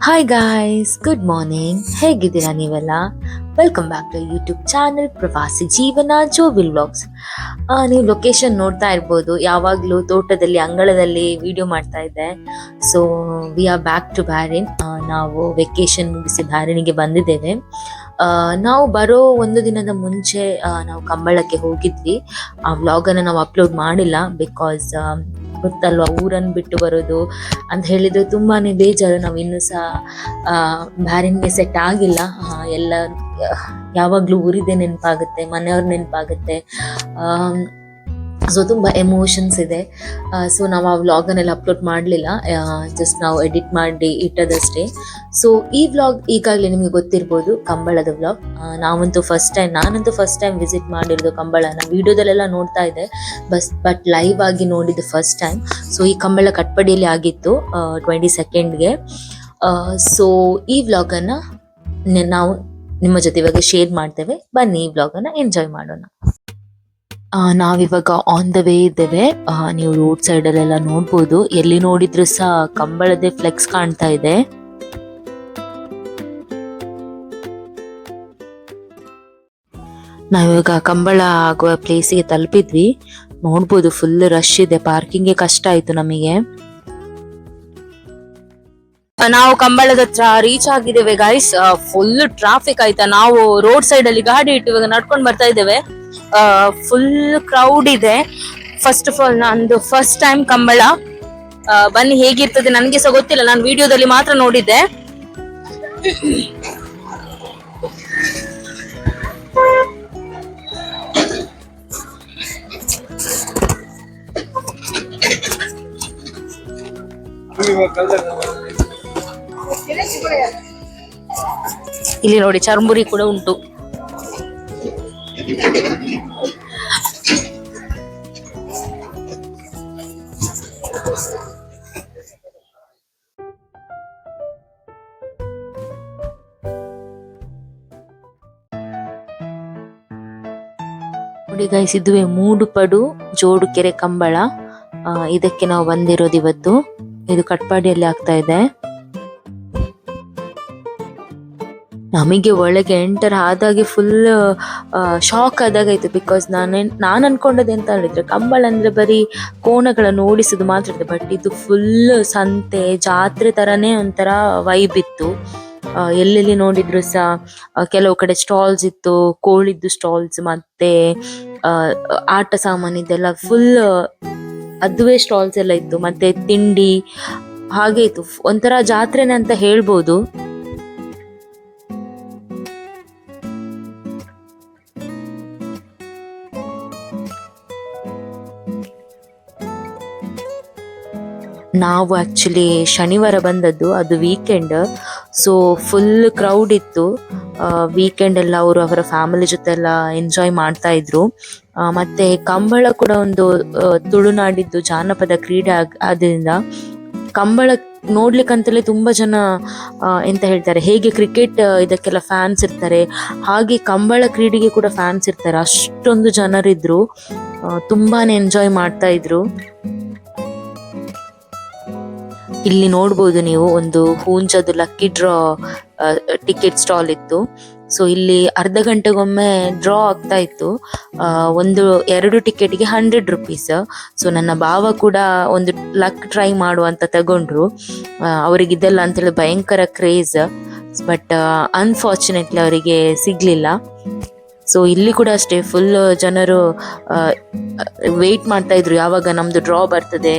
Hi guys, good morning. ಹೇಗಿದ್ದೀರಾ ನೀವೆಲ್ಲ? Welcome back to YouTube channel Pravasi Jeevana ಜೋವಿಲ್ vlogs. ನೀವು location ನೋಡ್ತಾ ಇರ್ಬೋದು. ಯಾವಾಗಲೂ ತೋಟದಲ್ಲಿ ಅಂಗಳದಲ್ಲಿ ವಿಡಿಯೋ ಮಾಡ್ತಾ ಇದ್ದೆ. So we are back to Bahrain. ನಾವು ವೆಕೇಶನ್ ಮುಗಿಸಿ ಬ್ಯಾರಿನಿಗೆ ಬಂದಿದ್ದೇವೆ. ನಾವು ಬರೋ ಒಂದು ದಿನದ ಮುಂಚೆ ನಾವು ಕಂಬಳಕ್ಕೆ ಹೋಗಿದ್ವಿ. ಆ ವ್ಲಾಗನ್ನು ನಾವು ಅಪ್ಲೋಡ್ ಮಾಡಿಲ್ಲ, ಬಿಕಾಸ್ ಗೊತ್ತಲ್ವಾ, ಊರನ್ನು ಬಿಟ್ಟು ಬರೋದು ಅಂತ ಹೇಳಿದ್ರೆ ತುಂಬಾನೇ ಬೇಜಾರು. ನಾವು ಇನ್ನೂ ಸಹ ಬ್ಯಾರಿನ್ಗೆ ಸೆಟ್ ಆಗಿಲ್ಲ. ಎಲ್ಲ ಯಾವಾಗಲೂ ಊರಿದೆ ನೆನಪಾಗುತ್ತೆ, ಮನೆಯವ್ರ ನೆನಪಾಗುತ್ತೆ. ಸೊ ತುಂಬ ಎಮೋಷನ್ಸ್ ಇದೆ. ಸೊ ನಾವು ಆ ವ್ಲಾಗನ್ನೆಲ್ಲ ಅಪ್ಲೋಡ್ ಮಾಡಲಿಲ್ಲ, ಜಸ್ಟ್ ನಾವು ಎಡಿಟ್ ಮಾಡಿ ಇಟ್ಟದಷ್ಟೇ. ಸೊ ಈ ವ್ಲಾಗ್ ಈಗಾಗಲೇ ನಿಮಗೆ ಗೊತ್ತಿರ್ಬೋದು, ಕಂಬಳದ ವ್ಲಾಗ್. ನಾನಂತೂ ಫಸ್ಟ್ ಟೈಮ್ ವಿಸಿಟ್ ಮಾಡಿರೋದು ಕಂಬಳನ. ವಿಡಿಯೋದಲ್ಲೆಲ್ಲ ನೋಡ್ತಾ ಇದ್ದೆ, ಬಟ್ ಲೈವ್ ಆಗಿ ನೋಡಿದ್ದು ಫಸ್ಟ್ ಟೈಮ್. ಸೊ ಈ ಕಂಬಳ ಕಟ್ಪಡಿಯಲ್ಲಿ ಆಗಿತ್ತು 22nd. ಸೊ ಈ ವ್ಲಾಗನ್ನು ನಾವು ನಿಮ್ಮ ಜೊತೆ ಇವಾಗ ಶೇರ್ ಮಾಡ್ತೇವೆ. ಬನ್ನಿ ಈ ವ್ಲಾಗನ್ನು ಎಂಜಾಯ್ ಮಾಡೋಣ. ನಾವಿವಾಗ ಆನ್ ದ ವೇ ಇದ್ದೇವೆ. ನೀವು ರೋಡ್ ಸೈಡಲ್ಲೆಲ್ಲ ನೋಡ್ಬೋದು, ಎಲ್ಲಿ ನೋಡಿದ್ರು ಸಹ ಕಂಬಳದೇ ಫ್ಲೆಕ್ಸ್ ಕಾಣ್ತಾ ಇದೆ. ನಾವಿವಾಗ ಕಂಬಳ ಆಗುವ ಪ್ಲೇಸಿಗೆ ತಲುಪಿದ್ವಿ. ನೋಡ್ಬೋದು, ಫುಲ್ ರಶ್ ಇದೆ. ಪಾರ್ಕಿಂಗ್ಗೆ ಕಷ್ಟ ಆಯ್ತು ನಮಗೆ. ನಾವು ಕಂಬಳದ ಹತ್ರ ರೀಚ್ ಆಗಿದ್ದೇವೆ ಗೈಸ್. ಫುಲ್ ಟ್ರಾಫಿಕ್ ಆಯ್ತಾ. ನಾವು ರೋಡ್ ಸೈಡ್ ಅಲ್ಲಿ ಗಾಡಿ ಇಟ್ಟು ಇವಾಗ ನಡ್ಕೊಂಡು ಬರ್ತಾ ಇದ್ದೇವೆ. ಫುಲ್ ಕ್ರೌಡ್ ಇದೆ. ಫಸ್ಟ್ ಆಫ್ ಆಲ್ ನಂದು ಫಸ್ಟ್ ಟೈಮ್ ಕಂಬಳ. ಬನ್ನಿ ಹೇಗಿರ್ತದೆ ನನಗೆ ಸಹ ಗೊತ್ತಿಲ್ಲ, ನಾನು ವಿಡಿಯೋದಲ್ಲಿ ಮಾತ್ರ ನೋಡಿದ್ದೆ. ಇಲ್ಲಿ ನೋಡಿ, ಚರ್ಮುರಿ ಕೂಡ ಉಂಟು. ನೋಡಿ ಗೈಸ್, ಇದುವೇ ಮೂಡುಪಡು ಜೋಡುಕೆರೆ ಕಂಬಳ. ಇದಕ್ಕೆ ನಾವು ಬಂದಿರೋದು ಇವತ್ತು. ಇದು ಕಟ್ಪಾಡಿಯಲ್ಲಿ ಆಗ್ತಾ ಇದೆ. ನಮಗೆ ಒಳಗೆ ಎಂಟರ್ ಆದಾಗೆ ಫುಲ್ ಶಾಕ್ ಆದಾಗಾಯ್ತು. ಬಿಕಾಸ್ ನಾನು ಅನ್ಕೊಂಡದ್ದು ಎಂತ ಹೇಳಿದ್ರೆ, ಕಂಬಳ ಅಂದ್ರೆ ಬರೀ ಕೋಣಗಳನ್ನು ಓಡಿಸೋದು ಮಾತ್ರ ಇದೆ. ಬಟ್ ಇದು ಫುಲ್ ಸಂತೆ, ಜಾತ್ರೆ ತರನೇ ಒಂಥರ ವೈಬ್ ಇತ್ತು. ಎಲ್ಲೆಲ್ಲಿ ನೋಡಿದ್ರು ಸಹ ಕೆಲವು ಕಡೆ ಸ್ಟಾಲ್ಸ್ ಇತ್ತು, ಕೋಳಿದ್ದು ಸ್ಟಾಲ್ಸ್, ಮತ್ತೆ ಆಟ ಸಾಮಾನಿದ್ದೆಲ್ಲ ಫುಲ್ ಅದುವೇ ಸ್ಟಾಲ್ಸ್ ಎಲ್ಲ ಇತ್ತು. ಮತ್ತೆ ತಿಂಡಿ ಹಾಗೆ ಇತ್ತು. ಒಂಥರ ಜಾತ್ರೆನೇ ಅಂತ ಹೇಳ್ಬೋದು. ನಾವು ಆಕ್ಚುಲಿ ಶನಿವಾರ ಬಂದದ್ದು, ಅದು ವೀಕೆಂಡ್. ಸೊ ಫುಲ್ ಕ್ರೌಡ್ ಇತ್ತು. ವೀಕೆಂಡ್ ಎಲ್ಲ ಅವರು ಅವರ ಫ್ಯಾಮಿಲಿ ಜೊತೆ ಎಲ್ಲ ಎಂಜಾಯ್ ಮಾಡ್ತಾ ಇದ್ರು. ಮತ್ತೆ ಕಂಬಳ ಕೂಡ ಒಂದು ತುಳುನಾಡಿದ್ದು ಜಾನಪದ ಕ್ರೀಡೆ ಆದ್ರಿಂದ ಕಂಬಳ ನೋಡ್ಲಿಕ್ಕಂತಲೇ ತುಂಬಾ ಜನ ಎಂತ ಹೇಳ್ತಾರೆ, ಹೇಗೆ ಕ್ರಿಕೆಟ್ ಇದಕ್ಕೆಲ್ಲ ಫ್ಯಾನ್ಸ್ ಇರ್ತಾರೆ, ಹಾಗೆ ಕಂಬಳ ಕ್ರೀಡೆಗೆ ಕೂಡ ಫ್ಯಾನ್ಸ್ ಇರ್ತಾರೆ. ಅಷ್ಟೊಂದು ಜನರಿದ್ರು, ತುಂಬಾನೇ ಎಂಜಾಯ್ ಮಾಡ್ತಾ ಇದ್ರು. ಇಲ್ಲಿ ನೋಡ್ಬೋದು ನೀವು, ಒಂದು ಹೂಂಜದು ಲಕ್ಕಿ ಡ್ರಾ ಟಿಕೆಟ್ ಸ್ಟಾಲ್ ಇತ್ತು. ಸೊ ಇಲ್ಲಿ ಅರ್ಧ ಗಂಟೆಗೊಮ್ಮೆ ಡ್ರಾ ಆಗ್ತಾ ಇತ್ತು. 2 ಟಿಕೆಟ್ಗೆ 100 rupees. ಸೊ ನನ್ನ ಭಾವ ಕೂಡ ಒಂದು ಲಕ್ ಟ್ರೈ ಮಾಡುವಂತ ತಗೊಂಡ್ರು. ಅವರಿಗಿದೆಲ್ಲ ಅಂತೇಳಿ ಭಯಂಕರ ಕ್ರೇಜ್. ಬಟ್ ಅನ್ಫಾರ್ಚುನೇಟ್ಲಿ ಅವರಿಗೆ ಸಿಗ್ಲಿಲ್ಲ. ಸೊ ಇಲ್ಲಿ ಕೂಡ ಅಷ್ಟೇ, ಫುಲ್ ಜನರು ವೇಟ್ ಮಾಡ್ತಾ ಇದ್ರು ಯಾವಾಗ ನಮ್ದು ಡ್ರಾ ಬರ್ತದೆ,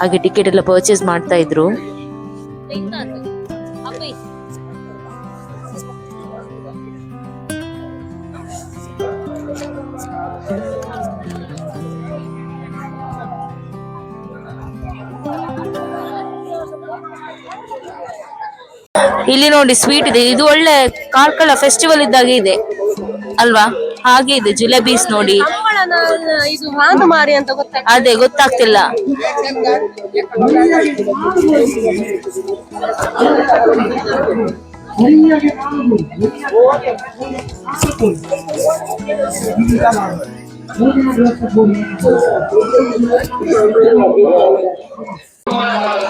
ಹಾಗೆ ಟಿಕೆಟ್ ಎಲ್ಲ ಪರ್ಚೇಸ್ ಮಾಡ್ತಾ ಇದ್ರು. ಇಲ್ಲಿ ನೋಡಿ, ಸ್ವೀಟ್ ಇದೆ. ಇದು ಒಳ್ಳೆ ಕಾರ್ಕಳ ಫೆಸ್ಟಿವಲ್ ಇದ್ದಾಗೆ ಇದೆ ಅಲ್ವಾ? ಹಾಗೆ ಇದೆ. ಜಿಲೇಬೀಸ್ ನೋಡಿ, ಇದು ಹಾಂದುಮಾರಿ ಅಂತ ಅದೇ ಗೊತ್ತಾಗ್ತಿಲ್ಲ.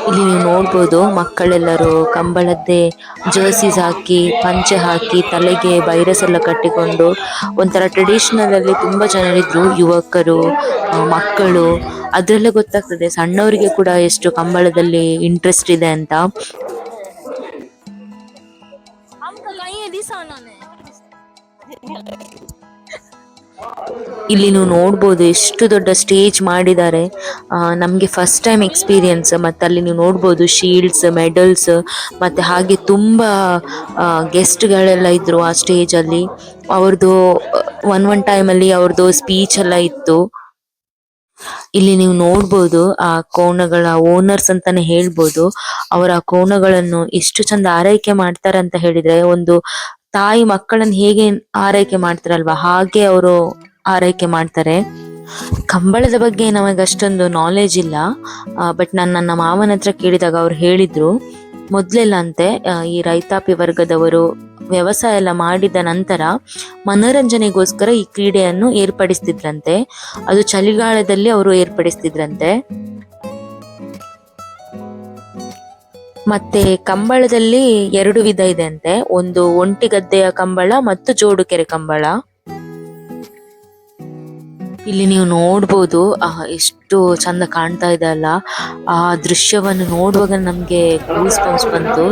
ಇಲ್ಲಿ ನೀವು ನೋಡ್ಬೋದು ಮಕ್ಕಳೆಲ್ಲರೂ ಕಂಬಳದ್ದೇ ಜರ್ಸಿಸ್ ಹಾಕಿ ಪಂಚೆ ಹಾಕಿ ತಲೆಗೆ ವೈರಸ್ ಎಲ್ಲ ಕಟ್ಟಿಕೊಂಡು ಒಂಥರ ಟ್ರೆಡಿಷನಲ್ ಅಲ್ಲಿ ತುಂಬಾ ಜನರಿದ್ರು, ಯುವಕರು, ಮಕ್ಕಳು. ಅದ್ರಲ್ಲೇ ಗೊತ್ತಾಗ್ತದೆ ಸಣ್ಣವರಿಗೆ ಕೂಡ ಎಷ್ಟು ಕಂಬಳದಲ್ಲಿ ಇಂಟ್ರೆಸ್ಟ್ ಇದೆ ಅಂತ. ಇಲ್ಲಿ ನೀವು ನೋಡ್ಬೋದು ಎಷ್ಟು ದೊಡ್ಡ ಸ್ಟೇಜ್ ಮಾಡಿದ್ದಾರೆ. ನಮ್ಗೆ ಫಸ್ಟ್ ಟೈಮ್ ಎಕ್ಸ್ಪೀರಿಯನ್ಸ್. ಮತ್ತೆ ಅಲ್ಲಿ ನೀವು ನೋಡ್ಬೋದು ಶೀಲ್ಡ್ಸ್, ಮೆಡಲ್ಸ್, ಮತ್ತೆ ಹಾಗೆ ತುಂಬಾ ಗೆಸ್ಟ್ ಗಳೆಲ್ಲ ಇದ್ರು ಆ ಸ್ಟೇಜ್ ಅಲ್ಲಿ. ಅವ್ರದ್ದು ಒನ್ ಟೈಮ್ ಅಲ್ಲಿ ಅವ್ರದ್ದು ಸ್ಪೀಚ್ ಎಲ್ಲ ಇತ್ತು. ಇಲ್ಲಿ ನೀವು ನೋಡ್ಬೋದು ಆ ಕೋಣಗಳ ಓನರ್ಸ್ ಅಂತಾನೆ ಹೇಳ್ಬೋದು. ಅವರ ಆ ಕೋಣಗಳನ್ನು ಎಷ್ಟು ಚಂದ ಆರೈಕೆ ಮಾಡ್ತಾರೆ ಅಂತ ಹೇಳಿದ್ರೆ, ಒಂದು ತಾಯಿ ಮಕ್ಕಳನ್ನ ಹೇಗೆ ಆರೈಕೆ ಮಾಡ್ತಾರಲ್ವಾ ಹಾಗೆ ಅವರು ಆರೈಕೆ ಮಾಡ್ತಾರೆ. ಕಂಬಳದ ಬಗ್ಗೆ ನಮಗೆ ಅಷ್ಟೊಂದು ನಾಲೆಜ್ ಇಲ್ಲ, ಬಟ್ ನಾನು ನನ್ನ ಮಾವನ ಹತ್ರ ಕೇಳಿದಾಗ ಅವ್ರು ಹೇಳಿದ್ರು, ಮೊದ್ಲೆಲ್ಲ ಅಂತೆ ಈ ರೈತಾಪಿ ವರ್ಗದವರು ವ್ಯವಸಾಯ ಎಲ್ಲ ಮಾಡಿದ ನಂತರ ಮನೋರಂಜನೆಗೋಸ್ಕರ ಈ ಕ್ರೀಡೆಯನ್ನು ಏರ್ಪಡಿಸ್ತಿದ್ರಂತೆ. ಅದು ಚಳಿಗಾಲದಲ್ಲಿ ಅವರು ಏರ್ಪಡಿಸ್ತಿದ್ರಂತೆ. ಮತ್ತೆ ಕಂಬಳದಲ್ಲಿ 2 ವಿಧ ಇದೆ ಅಂತೆ, ಒಂದು ಒಂಟಿಗದ್ದೆಯ ಕಂಬಳ ಮತ್ತು ಜೋಡುಕೆರೆ ಕಂಬಳ. ಇಲ್ಲಿ ನೀವು ನೋಡ್ಬೋದು ಎಷ್ಟು ಚಂದ ಕಾಣ್ತಾ ಇದೆ ಅಲ್ಲ. ಆ ದೃಶ್ಯವನ್ನು ನೋಡುವಾಗ ನಮ್ಗೆ ಗೂಸ್ ಬಂಪ್ಸ್ ಬಂತು.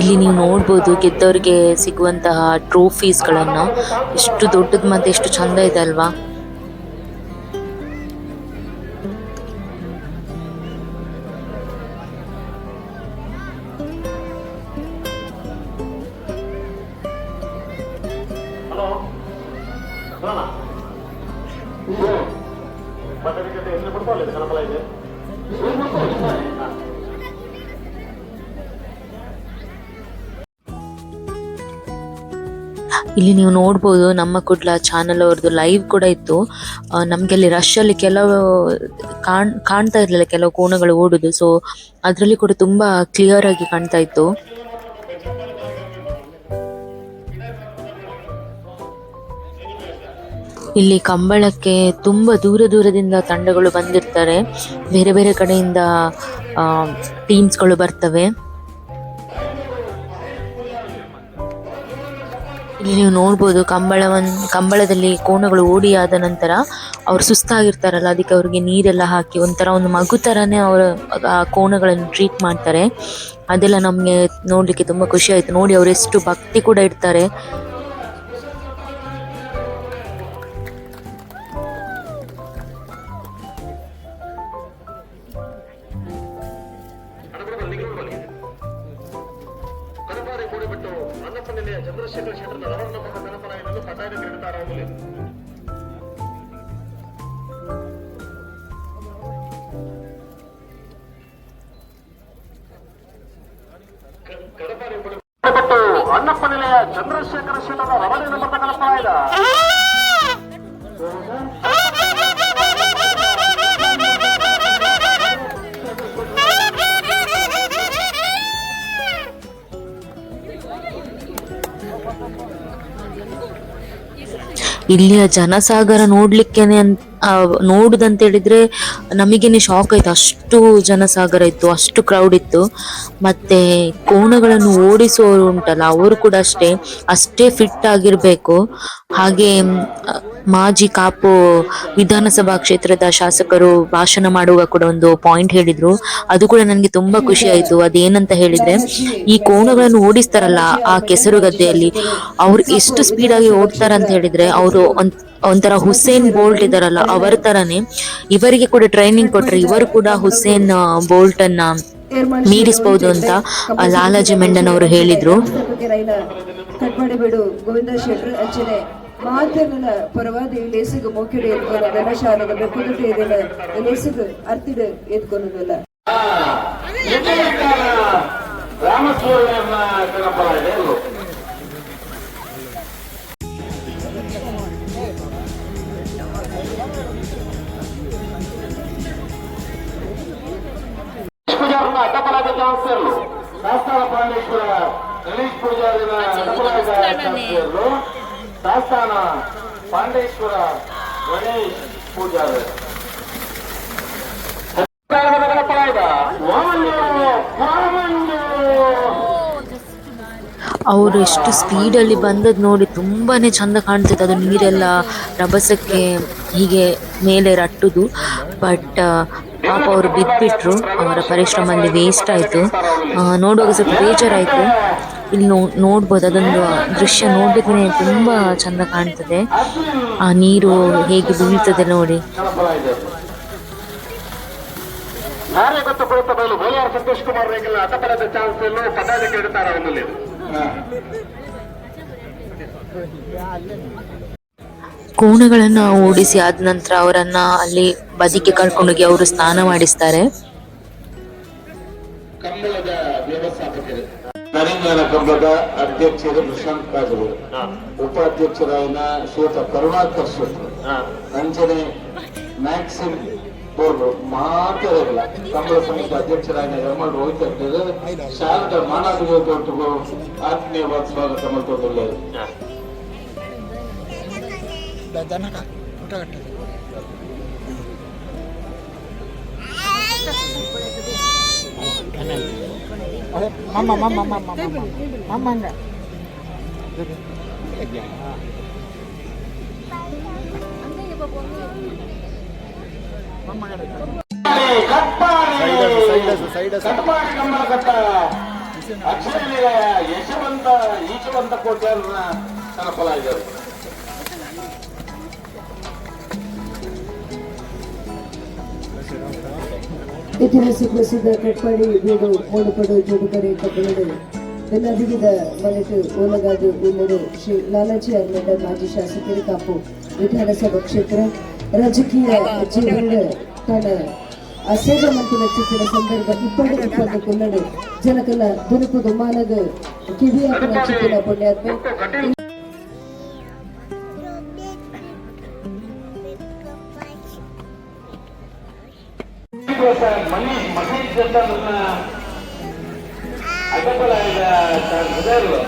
ಇಲ್ಲಿ ನೀವು ನೋಡ್ಬೋದು ಗೆದ್ದವರಿಗೆ ಸಿಗುವಂತಹ ಟ್ರೋಫೀಸ್ ಗಳನ್ನ. ಎಷ್ಟು ದೊಡ್ಡದು ಮತ್ತೆ ಎಷ್ಟು ಚಂದ ಇದೆ ಅಲ್ವಾ. ಇಲ್ಲಿ ನೀವು ನೋಡ್ಬೋದು ನಮ್ಮ ಕುಡ್ಲ ಚಾನಲ್ ಅವ್ರದ್ದು ಲೈವ್ ಕೂಡ ಇತ್ತು. ನಮ್ಗೆ ಅಲ್ಲಿ ರಶ್ ಅಲ್ಲಿ ಕೆಲವು ಕಾಣ್ತಾ ಇರ್ಲಿಲ್ಲ, ಕೆಲವು ಕೋಣಗಳು ಓಡುದು. ಸೊ ಅದ್ರಲ್ಲಿ ಕೂಡ ತುಂಬಾ ಕ್ಲಿಯರ್ ಆಗಿ ಕಾಣ್ತಾ ಇತ್ತು. ಇಲ್ಲಿ ಕಂಬಳಕ್ಕೆ ತುಂಬಾ ದೂರದಿಂದ ತಂಡಗಳು ಬಂದಿರ್ತಾರೆ, ಬೇರೆ ಬೇರೆ ಕಡೆಯಿಂದ ಟೀಮ್ಸ್ಗಳು ಬರ್ತವೆ. ಇಲ್ಲಿ ನೀವು ನೋಡ್ಬೋದು ಕಂಬಳದಲ್ಲಿ ಕೋಣಗಳು ಓಡಿ ಆದ ನಂತರ ಅವ್ರು ಸುಸ್ತಾಗಿರ್ತಾರಲ್ಲ, ಅದಕ್ಕೆ ಅವ್ರಿಗೆ ನೀರೆಲ್ಲ ಹಾಕಿ ಒಂಥರ ಒಂದು ಮಗು ತರಾನೇ ಅವರು ಆ ಕೋಣಗಳನ್ನು ಟ್ರೀಟ್ ಮಾಡ್ತಾರೆ. ಅದೆಲ್ಲ ನಮ್ಗೆ ನೋಡ್ಲಿಕ್ಕೆ ತುಂಬಾ ಖುಷಿ ಆಯ್ತು. ನೋಡಿ ಅವ್ರು ಎಷ್ಟು ಭಕ್ತಿ ಕೂಡ ಇಡ್ತಾರೆ. ಚಂದ್ರಶೇಖರ ಶೆಟ್ಟರ್ನ ರವರನ್ನ ನೆನಪನಾಯನನ್ನು ಪಟಾಯ ಕ್ರೀಡಿತಾರಾಗಲಿ. ಕಡಪಾಡಿ ಅಣ್ಣಪ್ಪ ನಿಲೆಯ ಚಂದ್ರಶೇಖರ ಶೆಟ್ಟರ್ನ ರವರನ್ನ ಕಲ್ಪನಾಯದ ಇಲ್ಲಿಯ ಜನಸಾಗರ ನೋಡ್ಲಿಕ್ಕೇನೆ ನೋಡುದಂತ ಹೇಳಿದ್ರೆ ನಮಗೇನೆ ಶಾಕ್ ಆಯ್ತು. ಅಷ್ಟು ಜನಸಾಗರ ಇತ್ತು, ಅಷ್ಟು ಕ್ರೌಡ್ ಇತ್ತು. ಮತ್ತೆ ಕೋಣಗಳನ್ನು ಓಡಿಸುವವರು ಉಂಟಲ್ಲ, ಅವರು ಕೂಡ ಅಷ್ಟೇ ಫಿಟ್ ಆಗಿರ್ಬೇಕು. ಹಾಗೆ ಮಾಜಿ ಕಾಪು ವಿಧಾನಸಭಾ ಕ್ಷೇತ್ರದ ಶಾಸಕರು ಭಾಷಣ ಮಾಡುವಾಗ ಕೂಡ ಒಂದು ಪಾಯಿಂಟ್ ಹೇಳಿದ್ರು, ಅದು ಕೂಡ ನನಗೆ ತುಂಬಾ ಖುಷಿ ಆಯ್ತು. ಅದೇನಂತ ಹೇಳಿದ್ರೆ, ಈ ಕೋಣಗಳನ್ನು ಓಡಿಸ್ತಾರಲ್ಲ ಆ ಕೆಸರು ಗದ್ದೆಯಲ್ಲಿ, ಅವ್ರು ಎಷ್ಟು ಸ್ಪೀಡ್ ಆಗಿ ಓಡ್ತಾರ ಅಂತ ಹೇಳಿದ್ರೆ, ಅವರು ಒಂಥರ ಹುಸೇನ್ ಬೋಲ್ಟ್ ಇದಾರಲ್ಲ ಅವರ ತರನೇ ಇವರಿಗೆ ಕೂಡ ಟ್ರೈನಿಂಗ್ ಕೊಟ್ರೆ ಇವರು ಕೂಡ ಹುಸೇನ್ ಬೋಲ್ಟ್ ಅನ್ನ ಮೀರಿಸಬಹುದು ಅಂತ ಲಾಲಾಜಿ ಮೆಂಡನ್ ಅವರು ಹೇಳಿದ್ರು. ಗೋವಿಂದ ಶೆಟ್ಟರ್ ಅಚ್ಚನೆ ಮಾಧ್ಯಮದ ಪರವಾದ ಲೇಸಿಗೆ ಮೋಕಿಡೆ ಎದ್ಕೊಂಡು ಧನಶಾಲದ ಬೆಕ್ಕುದಟ್ಟು ಇದೆಲ್ಲ ಲೇಸಿಗೆ ಅರ್ತಿಡು ಎದ್ಕೊಳೋದಲ್ಲ. ಅಡ್ಡಪಲಾದ ಶಾಸ್ತಾನ ಪಾಂಡೇಶ್ವರ ಗಣೇಶ್ ಪೂಜಾರಿನ ಶಾಸ್ತ್ರಿಯರು ಶಾಸ್ತಾನ ಪಾಂಡೇಶ್ವರ ಗಣೇಶ್ ಪೂಜಾರಿ ಅವರು ಎಷ್ಟು ಸ್ಪೀಡಲ್ಲಿ ಬಂದದ್ದು ನೋಡಿ ತುಂಬಾನೇ ಚಂದ ಕಾಣ್ತಿತ್ತು. ಅದು ನೀರೆಲ್ಲ ರಭಸಕ್ಕೆ ಹೀಗೆ ಮೇಲೆ ರಟ್ಟುದು. ಬಟ್ ಪಾಪ ಅವರು ಬಿದ್ದುಬಿಟ್ರು, ಅವರ ಪರಿಶ್ರಮ ಅಲ್ಲಿ ವೇಸ್ಟ್ ಆಯಿತು. ನೋಡುವಾಗ ಸ್ವಲ್ಪ ಬೇಜಾರಾಯಿತು. ಇಲ್ಲಿ ನೋಡ್ಬೋದು, ಅದೊಂದು ದೃಶ್ಯ ನೋಡ್ಲಿಕ್ಕೆ ತುಂಬ ಚಂದ ಕಾಣ್ತದೆ. ಆ ನೀರು ಹೇಗೆ ಬೀಳ್ತದೆ ನೋಡಿ. ನಾರೇ ಗೊತ್ತು ಕೊಡುತ್ತ ಬಯಲು ಬೋಲಾರ ಸಂತೋಷ್ ಕುಮಾರ್ ರೇಖೆಲ್ಲ ಅಡ್ಡಪರದ ಚಾನ್ಸ್ ಎಲ್ಲೂ ಪಟಾಜಕ್ಕೆ ಇಡ್ತಾರೆ ಅವನಲ್ಲಿ. ಕೋಣಗಳನ್ನ ಓಡಿಸಿ ಆದ ನಂತರ ಅವರನ್ನ ಅಲ್ಲಿ ಬದಿಗೆ ಕರ್ಕೊಂಡೋಗಿ ಅವರು ಸ್ನಾನ ಮಾಡಿಸ್ತಾರೆ. ಕಂಬಳದ ವ್ಯವಸ್ಥಾಪಕರು ತೆಲಂಗಾಣ ಕಂಬಳದ ಅಧ್ಯಕ್ಷರು ಪ್ರಶಾಂತ್ ಕಾಜಲು, ಉಪಾಧ್ಯಕ್ಷರಾಯನ ಶ್ವೇತ ಕರುಣಾಕರ್ ಶೆಟ್ರು, ಅಂಜನೆ ಮ್ಯಾಕ್ಸಿಮ್ ಬೋರ್ಡು ಮಾತ್ರ ಇರಲ್ಲ. ಕಂಬಳ ಸಮಿತಿ ಅಧ್ಯಕ್ಷರಾಯನ ಯಮಲ್ ರೋಹಿತ್ ಅಡ್ಡರು ಶಾರದಾ ಮಾನವರಿಗೂ ಆತ್ಮೀಯವಾದ ಸ್ವಾಗತ ಮತ್ತೊಂದಿಲ್ಲ. ಕಟ್ಪಾಡಿ ಕಂಬಳ ಕಟ್ಟ ಅಕ್ಷರನಿಯ ಯಶವಂತ ಈಶವಂತ ಕೋಟ್ಯಾರನ ಸನಫಲ ಇದ್ದಾರೆ. ಇತಿಹಾಸ ಪ್ರಸಿದ್ಧ ಕಟ್ಪಾಡಿ ಬೀಡು ಮೂಡುಪಡು ಜೋಡುಕರೆ ಕಬ್ಬಳಡು ಎಲ್ಲ ವಿವಿಧ ಮನೆಟು ಓಲಗಾದು ಉನ್ನರು ಶ್ರೀ ಲಾಲಾಜಿ ಅರ್ಮೆಂಡ ಮಾಜಿ ಶಾಸಕರು ಕಾಪು ವಿಧಾನಸಭಾ ಕ್ಷೇತ್ರ ರಾಜಕೀಯ ಜೀವನ ತನ್ನ ಸೇವೆ ಮತ್ತು ಚಿತ್ತಿನ ಸಂದರ್ಭ ಇಪ್ಪತ್ತು ಕೊಲ್ಲಡು ಜನಕಲ ದುರುಪದು ಮಾನದ ಕಿವಿಯಾದ ಚಿತ್ತಿನ ಪುಣ್ಯಾತ್ಮೆ ಮನೀಶ್ ಮಹೇಶ್ ಅಂತ ನನ್ನ ಅಡ್ಡಪಲ ಈಗ 13,500.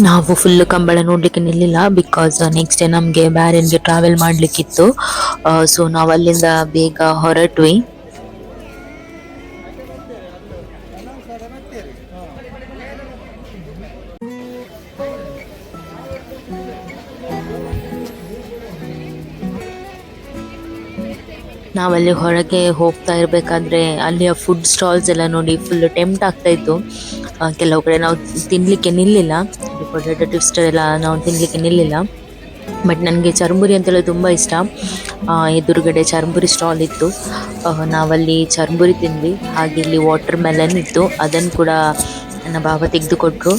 ನಾವು ಫುಲ್ ಕಂಬಳ ನೋಡ್ಲಿಕ್ಕೆ ನಿಲ್ಲಿಲ್ಲ, ಬಿಕಾಸ್ ನೆಕ್ಸ್ಟ್ ಡೇ ನಮಗೆ ಬ್ಯಾರೇನ್ಗೆ ಟ್ರಾವೆಲ್ ಮಾಡ್ಲಿಕ್ಕಿತ್ತು. ಸೊ ನಾವು ಅಲ್ಲಿಂದ ಬೇಗ ಹೊರಟ್ವಿ. ನಾವಲ್ಲಿ ಹೊರಗೆ ಹೋಗ್ತಾ ಇರಬೇಕಾದ್ರೆ ಅಲ್ಲಿಯ ಫುಡ್ ಸ್ಟಾಲ್ಸ್ ಎಲ್ಲ ನೋಡಿ ಫುಲ್ ಟೆಂಪ್ಟ್ ಆಗ್ತಾ ಇತ್ತು. ಕೆಲವು ಕಡೆ ನಾವು ತಿನ್ನಲಿಕ್ಕೆ ನಿಲ್ಲಿಲ್ಲ, ಪೊಟೇಟೊ ಟ್ವಿಸ್ಟರ್ ಎಲ್ಲ ನಾವು ತಿನ್ನಲಿಕ್ಕೆ ನಿಲ್ಲಿಲ್ಲ. ಬಟ್ ನನಗೆ ಚರ್ಮುರಿ ಅಂತೇಳಿ ತುಂಬ ಇಷ್ಟ. ಎದುರುಗಡೆ ಚರ್ಮುರಿ ಸ್ಟಾಲ್ ಇತ್ತು, ನಾವಲ್ಲಿ ಚರ್ಮುರಿ ತಿಂದ್ವಿ. ಹಾಗೆ ಇಲ್ಲಿ ವಾಟರ್ ಮೆಲನ್ ಇತ್ತು, ಅದನ್ನು ಕೂಡ ನನ್ನ ಭಾವ ತೆಗೆದುಕೊಟ್ರು.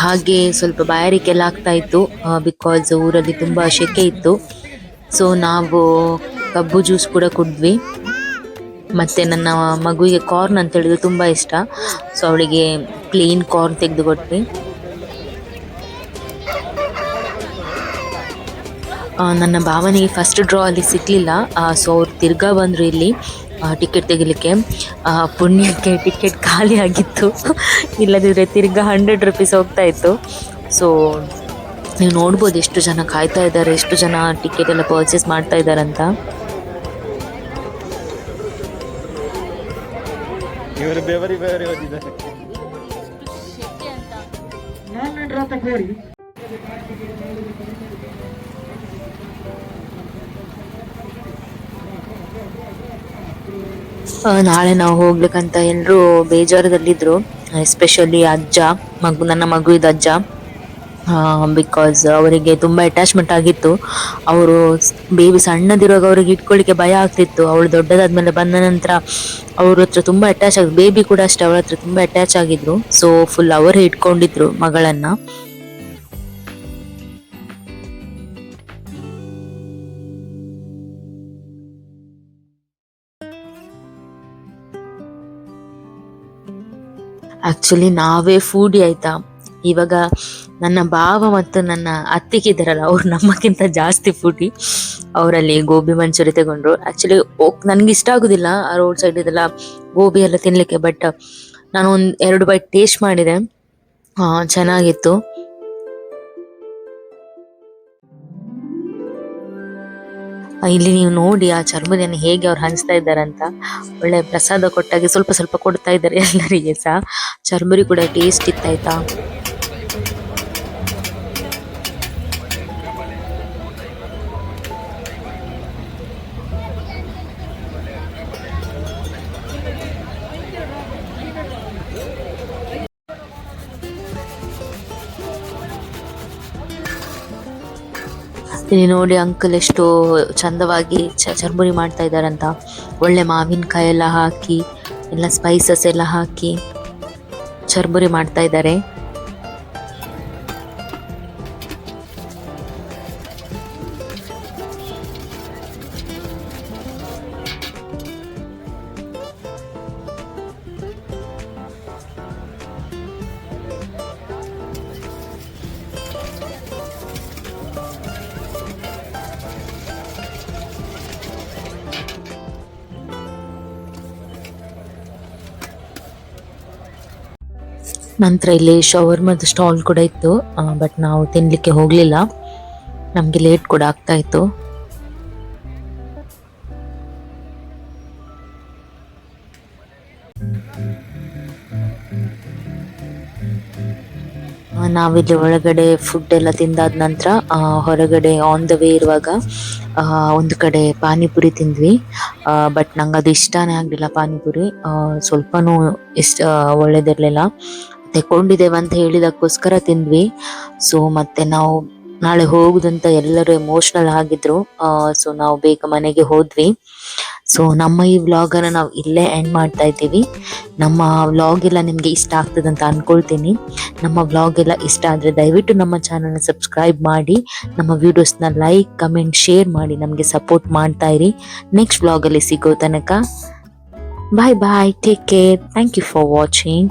ಹಾಗೆ ಸ್ವಲ್ಪ ಬಾಯಾರಿಕೆಲ್ಲ ಆಗ್ತಾ ಇತ್ತು, ಬಿಕಾಸ್ ಊರಲ್ಲಿ ತುಂಬ ಸೆಕೆ ಇತ್ತು. ಸೊ ನಾವು ಕಬ್ಬು ಜ್ಯೂಸ್ ಕೂಡ ಕುಡಿದ್ವಿ. ಮತ್ತು ನನ್ನ ಮಗುವಿಗೆ ಕಾರ್ನ್ ಅಂತ ಹೇಳಿದ್ರೆ ತುಂಬ ಇಷ್ಟ, ಸೊ ಅವಳಿಗೆ ಪ್ಲೇನ್ ಕಾರ್ನ್ ತೆಗೆದುಕೊಟ್ವಿ. ನನ್ನ ಭಾವನೆಗೆ ಫಸ್ಟ್ ಡ್ರಾ ಅಲ್ಲಿ ಸಿಗಲಿಲ್ಲ, ಸೊ ಅವ್ರು ತಿರ್ಗಾ ಬಂದರು ಇಲ್ಲಿ ಟಿಕೆಟ್ ತೆಗಿಲಿಕ್ಕೆ. ಪುಣ್ಯಕ್ಕೆ ಟಿಕೆಟ್ ಖಾಲಿ ಆಗಿತ್ತು, ಇಲ್ಲದಿದ್ದರೆ ತಿರ್ಗಾ 100 ರೂಪೀಸ್ ಹೋಗ್ತಾ ಇತ್ತು. ಸೊ ನೀವು ನೋಡ್ಬೋದು ಎಷ್ಟು ಜನ ಕಾಯ್ತಾ ಇದ್ದಾರೆ, ಎಷ್ಟು ಜನ ಟಿಕೆಟ್ ಎಲ್ಲ ಪರ್ಚೇಸ್ ಮಾಡ್ತಾ ಇದ್ದಾರೆ ಅಂತ. ನಾಳೆ ನಾವು ಹೋಗ್ಲಿಕ್ಕಂತ ಎಲ್ಲರೂ ಬೇಜಾರದಲ್ಲಿದ್ದರು, ಎಸ್ಪೆಷಲಿ ಅಜ್ಜ, ನನ್ನ ಮಗುವಿದ ಅಜ್ಜ. ಬಿಕಾಸ್ ಅವರಿಗೆ ತುಂಬ ಅಟ್ಯಾಚ್ಮೆಂಟ್ ಆಗಿತ್ತು. ಅವರು ಬೇಬಿ ಸಣ್ಣದಿರುವಾಗ ಅವ್ರಿಗೆ ಇಟ್ಕೊಳ್ಳಿಕ್ಕೆ ಭಯ ಆಗ್ತಿತ್ತು. ಅವಳು ದೊಡ್ಡದಾದ್ಮೇಲೆ ಬಂದ ನಂತರ ಅವ್ರ ಹತ್ರ ತುಂಬ ಅಟ್ಯಾಚ್ ಆಗಿದ್ರು. ಬೇಬಿ ಕೂಡ ಅಷ್ಟೇ, ಅವಳ ಹತ್ರ ತುಂಬ ಅಟ್ಯಾಚ್ ಆಗಿದ್ರು. ಸೊ ಫುಲ್ ಅವರೇ ಇಟ್ಕೊಂಡಿದ್ರು ಮಗಳನ್ನ. ಆಕ್ಚುಲಿ ನಾವೇ ಫೂಡಿ ಆಯ್ತಾ. ಇವಾಗ ನನ್ನ ಭಾವ ಮತ್ತು ನನ್ನ ಅತ್ತಿಗಿದ್ದಾರಲ್ಲ, ಅವ್ರು ನಮ್ಮಕ್ಕಿಂತ ಜಾಸ್ತಿ ಫುಡಿ. ಅವರಲ್ಲಿ ಗೋಬಿ ಮಂಚೂರಿ ತಗೊಂಡ್ರು. ಆಕ್ಚುಲಿ ನನ್ಗೆ ಇಷ್ಟ ಆಗುದಿಲ್ಲ ಆ ರೋಡ್ ಸೈಡ್ ಇದೆಲ್ಲ ಗೋಬಿ ಎಲ್ಲ ತಿನ್ಲಿಕ್ಕೆ, ಬಟ್ ನಾನು 1-2 ಬೈಟ್ ಟೇಸ್ಟ್ ಮಾಡಿದೆ, ಚೆನ್ನಾಗಿತ್ತು. ಇಲ್ಲಿ ನೀವು ನೋಡಿ ಆ ಚರ್ಮದಿಯನ್ನು ಹೇಗೆ ಅವ್ರು ಹಂಚ್ತಾ ಇದ್ದಾರಂತ. ಒಳ್ಳೆ ಪ್ರಸಾದ ಕೊಟ್ಟಾಗೆ ಸ್ವಲ್ಪ ಸ್ವಲ್ಪ ಕೊಡ್ತಾ ಇದ್ದಾರೆ ಎಲ್ಲರಿಗೆ ಸಹ. ಚರ್ಮುರಿ ಕೂಡ ಟೇಸ್ಟ್ ಇತ್ತಾಯ್ತಾ. ಇಲ್ಲಿ ನೋಡಿ ಅಂಕಲ್ ಎಷ್ಟು ಚಂದವಾಗಿ ಚರ್ಮುರಿ ಮಾಡ್ತಾ ಇದ್ದಾರಂತ. ಒಳ್ಳೆ ಮಾವಿನಕಾಯಿ ಎಲ್ಲ ಹಾಕಿ, ಎಲ್ಲ ಸ್ಪೈಸಸ್ ಎಲ್ಲ ಹಾಕಿ ಚರ್ಮುರಿ ಮಾಡ್ತಾ ಇದ್ದಾರೆ. ನಂತರ ಇಲ್ಲಿ ಶವರ್ಮದ ಸ್ಟಾಲ್ ಕೂಡ ಇತ್ತು, ಬಟ್ ನಾವು ತಿನ್ಲಿಕ್ಕೆ ಹೋಗ್ಲಿಲ್ಲ, ನಮ್ಗೆ ಲೇಟ್ ಕೂಡ ಆಗ್ತಾ ಇತ್ತು. ನಾವಿಲ್ಲಿ ಒಳಗಡೆ ಫುಡ್ ಎಲ್ಲ ತಿಂದಾದ ನಂತರ ಹೊರಗಡೆ ಆನ್ ದ ವೇ ಇರುವಾಗ ಒಂದು ಕಡೆ ಪಾನಿಪುರಿ ತಿಂದ್ವಿ. ಬಟ್ ನಂಗೆ ಅದು ಇಷ್ಟನೇ ಆಗಲಿಲ್ಲ ಪಾನಿಪುರಿ, ಸ್ವಲ್ಪನೂ ಒಳ್ಳೇದಿರ್ಲಿಲ್ಲ. ತಕೊಂಡಿದ್ದೇವೆ ಅಂತ ಹೇಳಿದಕ್ಕೋಸ್ಕರ ತಿಂದ್ವಿ. ಸೊ ಮತ್ತೆ ನಾವು ನಾಳೆ ಹೋಗುದಂತ ಎಲ್ಲರೂ ಎಮೋಷನಲ್ ಆಗಿದ್ರು. ಸೊ ನಾವು ಬೇಗ ಮನೆಗೆ ಹೋದ್ವಿ. ಸೊ ನಮ್ಮ ಈ ವ್ಲಾಗನ್ನು ನಾವು ಇಲ್ಲೇ ಎಂಡ್ ಮಾಡ್ತಾ ಇದ್ದೀವಿ. ನಮ್ಮ ವ್ಲಾಗ್ ಎಲ್ಲ ನಿಮಗೆ ಇಷ್ಟ ಆಗ್ತದೆ ಅಂತ ಅನ್ಕೊಳ್ತೀನಿ. ನಮ್ಮ ವ್ಲಾಗ್ ಎಲ್ಲ ಇಷ್ಟ ಆದರೆ ದಯವಿಟ್ಟು ನಮ್ಮ ಚಾನಲ್ನ ಸಬ್ಸ್ಕ್ರೈಬ್ ಮಾಡಿ, ನಮ್ಮ ವಿಡಿಯೋಸ್ನ ಲೈಕ್, ಕಮೆಂಟ್, ಶೇರ್ ಮಾಡಿ ನಮಗೆ ಸಪೋರ್ಟ್ ಮಾಡ್ತಾ ಇರಿ. ನೆಕ್ಸ್ಟ್ ವ್ಲಾಗಲ್ಲಿ ಸಿಗೋ ತನಕ bye bye, take care, thank you for watching.